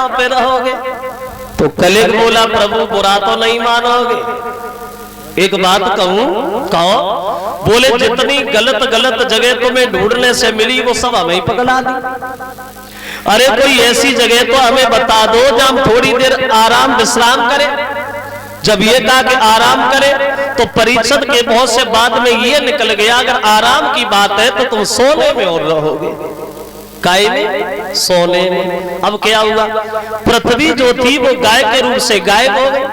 कहां पे रहोगे? तो कलिग बोला प्रभु बुरा तो नहीं मानोगे, एक बात कहूं, कहो। बोले जितनी गलत गलत जगह तुम्हें ढूंढने से मिली वो सब हमें पकड़ा दी। अरे कोई ऐसी जगह तो हमें बता दो जहां हम थोड़ी देर आराम विश्राम करें। जब ये कहा कि आराम करे तो परीक्षित के बहुत से बाद में ये निकल गया अगर आराम की बात है तो तुम सोने में और रहोगे। काय में? सोने में। अब क्या हुआ? पृथ्वी जो थी वो गाय के रूप से गायब हो गई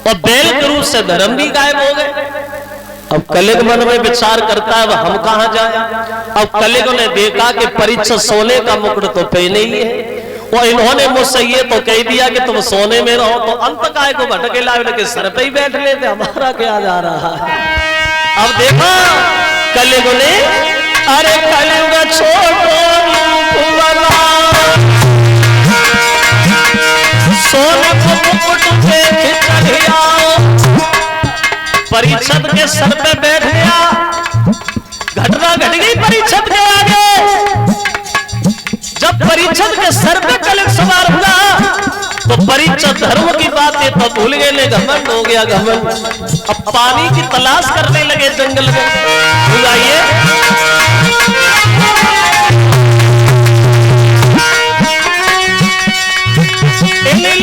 और बैल के रूप से धर्म भी गायब हो गए। अब कलिग मन में विचार करता है हम कहां जाए। अब कलिग ने देखा कि परीक्षित सोने का मुकुट तो पहने ही है और इन्होंने मुझसे ये तो कह दिया कि तुम सोने में रहो, तो अंत काय को भटके लाए के सर पे ही बैठ लेते, हमारा क्या जा रहा है। अब देखो कलिग ने, अरे कलिग छोड़ो सोने को मुकुट पे चढ़िया, परीक्षित के सर पे बैठ गया। घटना घट गई परीक्षित के आगे। जब परीक्षित के सर पे कलिग सवार हुआ तो परीक्षित धर्म की बातें तो भूल गए, घमंड हो गया घमंड। अब पानी की तलाश करने लगे जंगल में। बुलाइए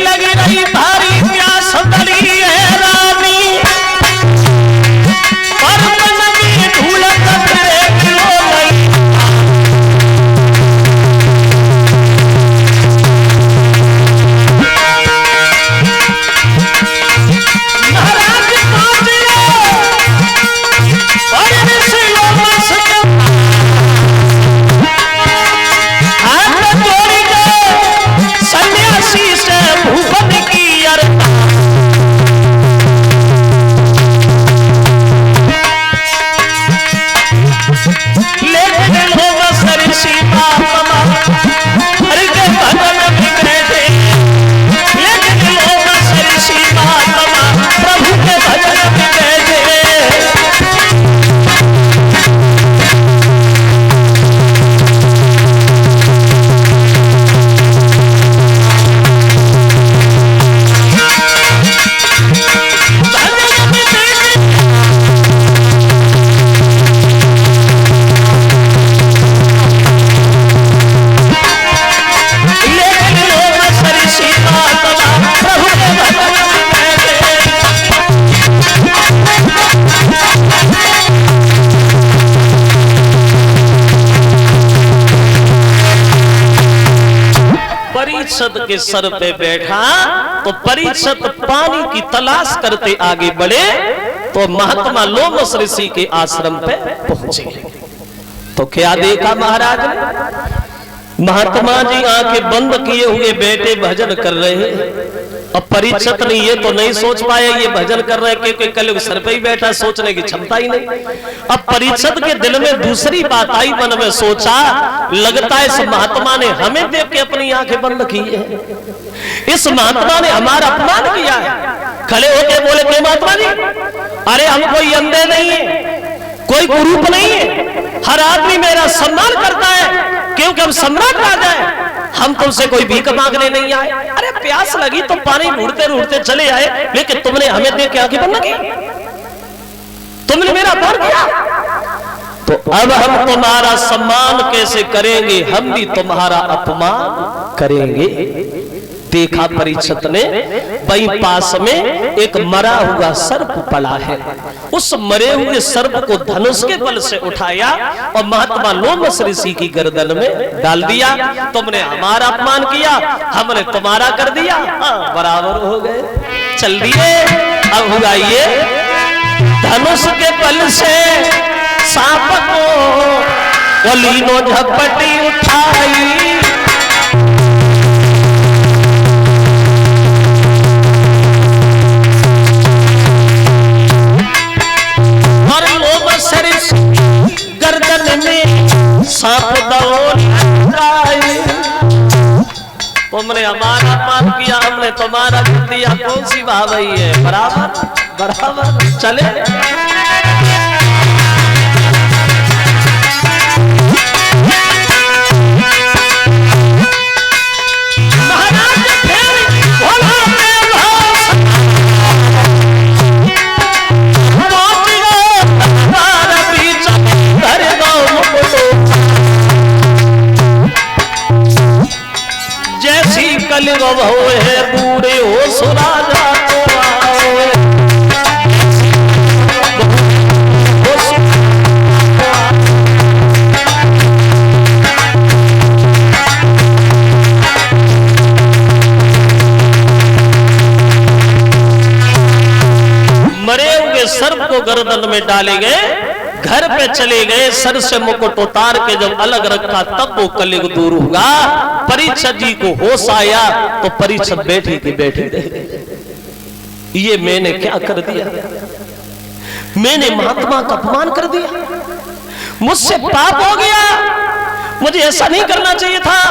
लगी रही भारी प्यास डली है रानी, और मन में ढूंढत फिरे किलो नहीं। महाराज पहुंचे और ऋषियों में हाथ जोड़ के सन्यासी से भूपन की अर्ता। लेकिन लोग सरसी बाबा हर के भजन बिगड़े थे, लेकिन लोग सरसी बाबा प्रभु के भजन बिगड़े थे। परीक्षित के सर पे बैठा तो परीक्षित पानी की तलाश करते आगे बढ़े तो महात्मा लोमस ऋषि के आश्रम पे पहुंचे। तो क्या देखा महाराज ने? महात्मा जी आंखें बंद किए हुए बैठे भजन कर रहे हैं। अब परीक्षित ने ये तो नहीं सोच पाया ये भजन कर रहे क्योंकि कल सर पे ही बैठा, सोचने की क्षमता ही नहीं। अब परीक्षित के दिल में दूसरी बात आई, मन में सोचा लगता है इस महात्मा ने हमें देख के अपनी आंखें बंद की है, इस महात्मा ने हमारा अपमान किया है। खड़े होके बोले के महात्मा जी, अरे हम कोई अंधे नहीं है, कोई कुरूप नहीं है, हर आदमी मेरा सम्मान करता है क्योंकि हम सम्राट राजा हैं, हम तुमसे कोई भीख मांगने नहीं आए। अरे प्यास लगी तो पानी ढूंढते ढूंढते चले आए, लेकिन तुमने हमें देख के आंखें बंद की, तुमने मेरा अपमान किया, तो अब हम तुम्हारा सम्मान कैसे करेंगे, हम भी तुम्हारा अपमान करेंगे। देखा परीक्षित ने वहीं पास में एक मरा हुआ सर्प पड़ा है, उस मरे हुए सर्प को धनुष के बल से उठाया और महात्मा लोमस ऋषि की गर्दन में डाल दिया। तुमने हमारा अपमान किया, हमने तुम्हारा कर दिया, बराबर हो गए, चल दिए। अब हुआ ये धनुष के बल से सांप को लीनो झपटी उठाई, गर्दन में सांप दौड़ आई। तुमने हमारा अपमान किया, हमने तुम्हारा कर दिया, कौन सी भावई है, बराबर बराबर चले। महाराज गर्दन में डाले गए, घर पे चले गए, सर से मुकुट उतार के जब अलग रखा तब वो कलयुग दूर हुआ। परीक्षित जी को होश आया तो परीक्षित बैठी थी बैठी रह गई। ये मैंने क्या कर दिया, मैंने महात्मा का अपमान कर दिया, मुझसे पाप हो गया, मुझे ऐसा नहीं करना चाहिए था।